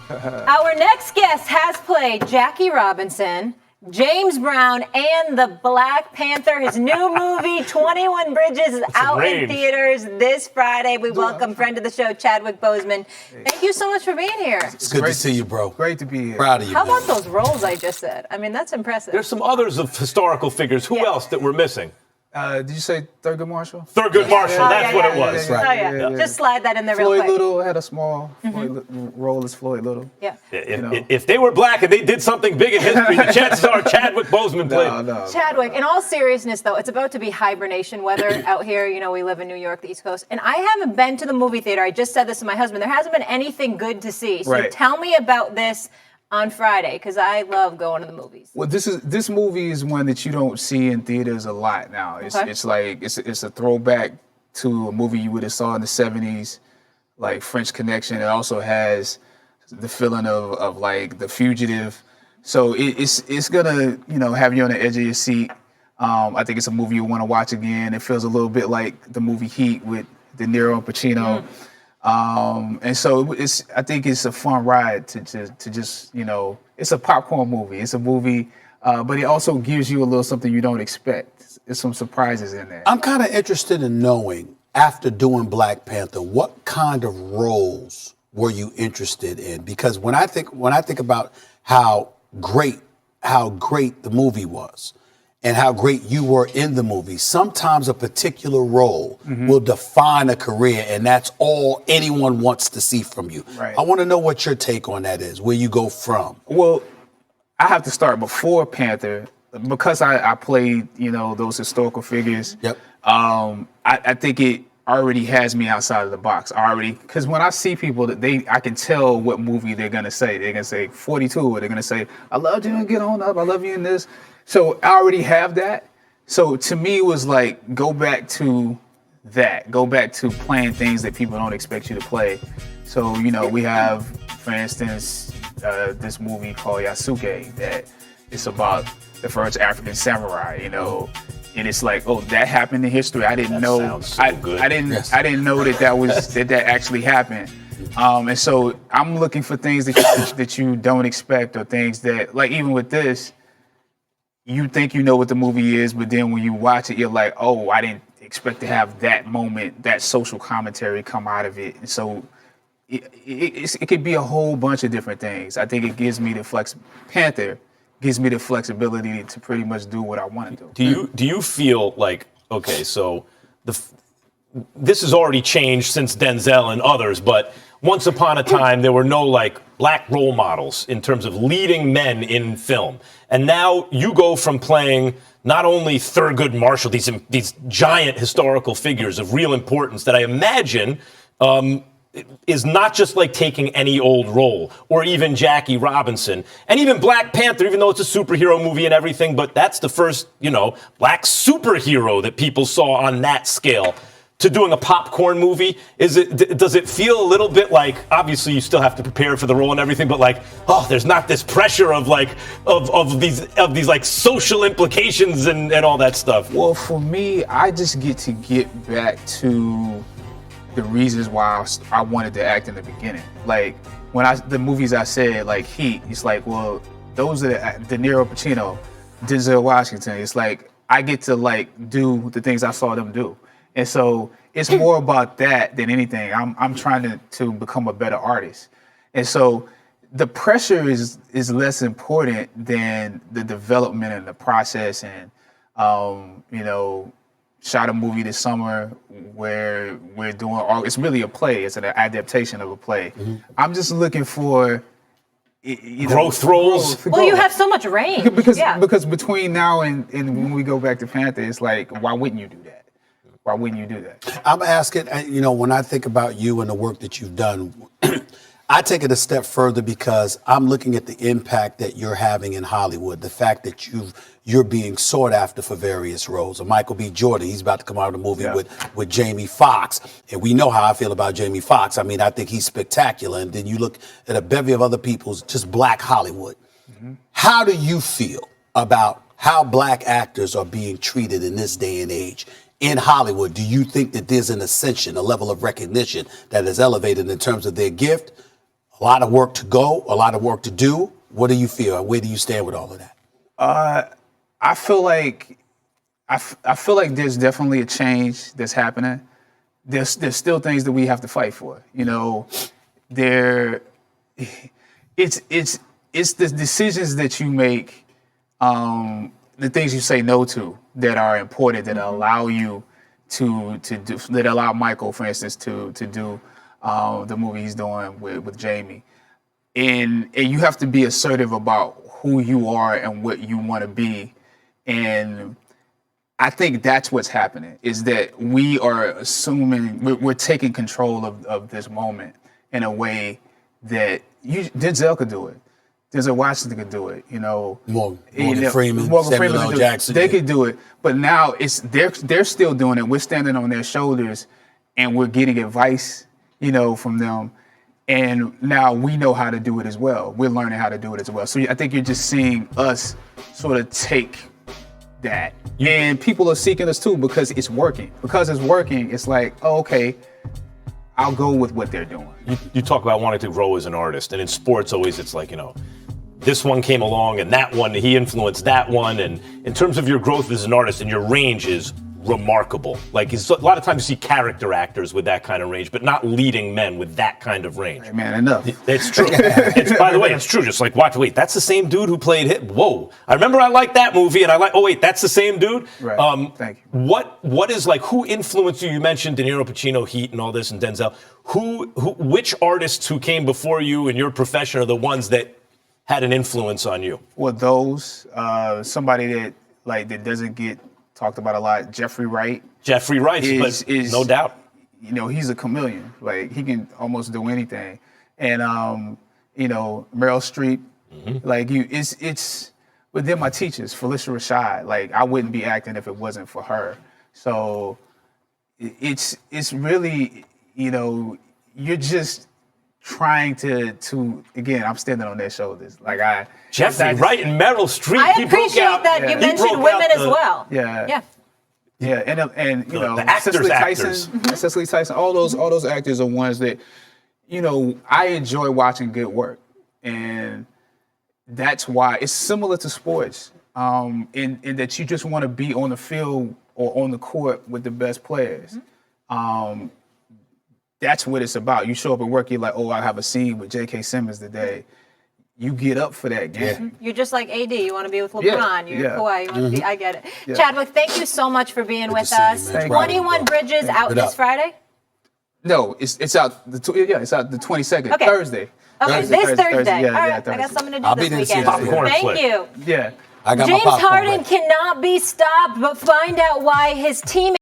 Our next guest has played Jackie Robinson, James Brown, and the Black Panther. His new movie, 21 Bridges, is out in theaters this Friday. We welcome friend of the show, Chadwick Boseman. Thank you so much for being here. It's good to see you, bro. Great to be here. Proud of you. How about those roles I just said? I mean, that's impressive. There's some others of historical figures. Who else that we're missing? Did you say Thurgood Marshall? Thurgood Marshall, that's what it was. Right. Just slide that in there real Floyd quick. Little had a small role as Floyd Little. Yeah. If they were black and they did something big in history, the chances are Chadwick Boseman played. No. Chadwick, in all seriousness, though, it's about to be hibernation weather out here. You know, we live in New York, the East Coast, and I haven't been to the movie theater. I just said this to my husband. There hasn't been anything good to see. So tell me about this on Friday, because I love going to the movies. Well, this movie is one that you don't see in theaters a lot now. It's it's a throwback to a movie you would have saw in the 70s, like French Connection. It also has the feeling of like The Fugitive. So it's gonna have you on the edge of your seat. I think it's a movie you want to watch again. It feels a little bit like the movie Heat with De Niro and Pacino. And so I think it's a fun ride to just, it's a popcorn movie. It's a movie, but it also gives you a little something you don't expect. There's some surprises in there. I'm kind of interested in knowing, after doing Black Panther, what kind of roles were you interested in? Because when I think about how great the movie was, and how great you were in the movie, sometimes a particular role will define a career, and that's all anyone wants to see from you. Right. I want to know what your take on that is, where you go from. Well, I have to start before Panther, because I played, those historical figures. Yep. I think it already has me outside of the box. Because when I see people, I can tell what movie they're gonna say. They're gonna say 42, or they're gonna say, "I love you and Get On Up. I love you in this." So I already have that. So to me, it was like, go back to that. Go back to playing things that people don't expect you to play. So, we have, for instance, this movie called Yasuke that it's about the first African samurai, and it's like, oh, that happened in history. I didn't know. Sounds so good. I didn't know that actually happened. And so I'm looking for things that you don't expect, or things that, like, even with this, you think you know what the movie is, but then when you watch it, you're like, oh, I didn't expect to have that moment, that social commentary come out of it. And so it could be a whole bunch of different things. I think it gives me Panther gives me the flexibility to pretty much do what I want to do. Do you feel like, okay, so this has already changed since Denzel and others, but once upon a time, there were no black role models in terms of leading men in film. And now you go from playing not only Thurgood Marshall, these giant historical figures of real importance that I imagine is not just like taking any old role, or even Jackie Robinson, and even Black Panther, even though it's a superhero movie and everything, but that's the first, black superhero that people saw on that scale. To doing a popcorn movie, does it feel a little bit like, obviously you still have to prepare for the role and everything, but there's not this pressure of these social implications and all that stuff? Well, for me, I just get back to the reasons why I wanted to act in the beginning. Like the movies I said, like Heat, it's like, well, those are De Niro, Pacino, Denzel Washington. It's like I get to do the things I saw them do. And so it's more about that than anything. I'm trying to become a better artist. And so the pressure is less important than the development and the process. And, shot a movie this summer where we're doing it's really a play. It's an adaptation of a play. I'm just looking for growth roles. Well, you have so much range. Because between now and when we go back to Panther, it's like, why wouldn't you do that? Why wouldn't you do that? I'm asking, when I think about you and the work that you've done, I take it a step further because I'm looking at the impact that you're having in Hollywood, the fact that you're being sought after for various roles. Michael B. Jordan, he's about to come out of a movie with Jamie Foxx, and we know how I feel about Jamie Foxx. I mean, I think he's spectacular. And then you look at a bevy of other people's, just black Hollywood. How do you feel about how black actors are being treated in this day and age? In Hollywood, do you think that there's an ascension, a level of recognition that is elevated in terms of their gift? A lot of work to go, a lot of work to do. What do you feel? Where do you stand with all of that? I feel like there's definitely a change that's happening. There's still things that we have to fight for. You know, it's the decisions that you make, the things you say no to that are important, that allow you to do, that allow Michael, for instance, to do the movie he's doing with Jamie. And you have to be assertive about who you are and what you want to be. And I think that's what's happening, is that we are assuming, we're taking control of this moment in a way that Denzel could do it. Denzel Washington could do it, you know. Morgan Freeman, Samuel L. Jackson. They could do it, but now they're still doing it. We're standing on their shoulders, and we're getting advice, you know, from them. And now we know how to do it as well. We're learning how to do it as well. So I think you're just seeing us sort of take that. And people are seeking us too because it's working. Because it's working, it's like, oh, okay, I'll go with what they're doing. You talk about wanting to grow as an artist, and in sports always it's like, you know, this one came along and that one, he influenced that one. And in terms of your growth as an artist, and your range is remarkable. Like, a lot of times you see character actors with that kind of range, but not leading men with that kind of range. Hey, man, enough. It's true. By the way, it's true. Just like, wait, that's the same dude who played Hit. Whoa, I remember I liked that movie, and oh wait, that's the same dude. Right. Thank you. What is, like, who influenced you? You mentioned De Niro, Pacino, Heat, and all this, and Denzel. Which artists who came before you in your profession are the ones that had an influence on you? Well, those somebody that doesn't get talked about a lot. Jeffrey Wright. Jeffrey Wright is no doubt. You know, he's a chameleon. Like, he can almost do anything. And you know, Meryl Streep. Mm-hmm. Like, it's. But they're my teachers. Felicia Rashad. Like, I wouldn't be acting if it wasn't for her. So it's really, you know, you're just trying to again, I'm standing on their shoulders. Like, Jeffrey Wright and Meryl Streep. I appreciate that you mentioned women as well. Yeah. And you know, the actors. Cecily Tyson, all those actors are ones that, you know, I enjoy watching good work, and that's why it's similar to sports, in that you just want to be on the field or on the court with the best players. That's what it's about. You show up at work, you're like, oh, I have a scene with J.K. Simmons today. You get up for that game. Yeah. You're just like AD. You want to be with LeBron. You're Kawhi. You want to be. I get it. Yeah. Chadwick, thank you so much for being with us. 21 Bridges out this Friday? No, it's out. It's out the 22nd. Okay. Thursday. Okay, this Thursday. Yeah, All right, Thursday. I got something to do I'll be this there weekend. Popcorn Thank flick. you. Yeah. I got James my popcorn Harden ready. cannot be stopped, but find out why his team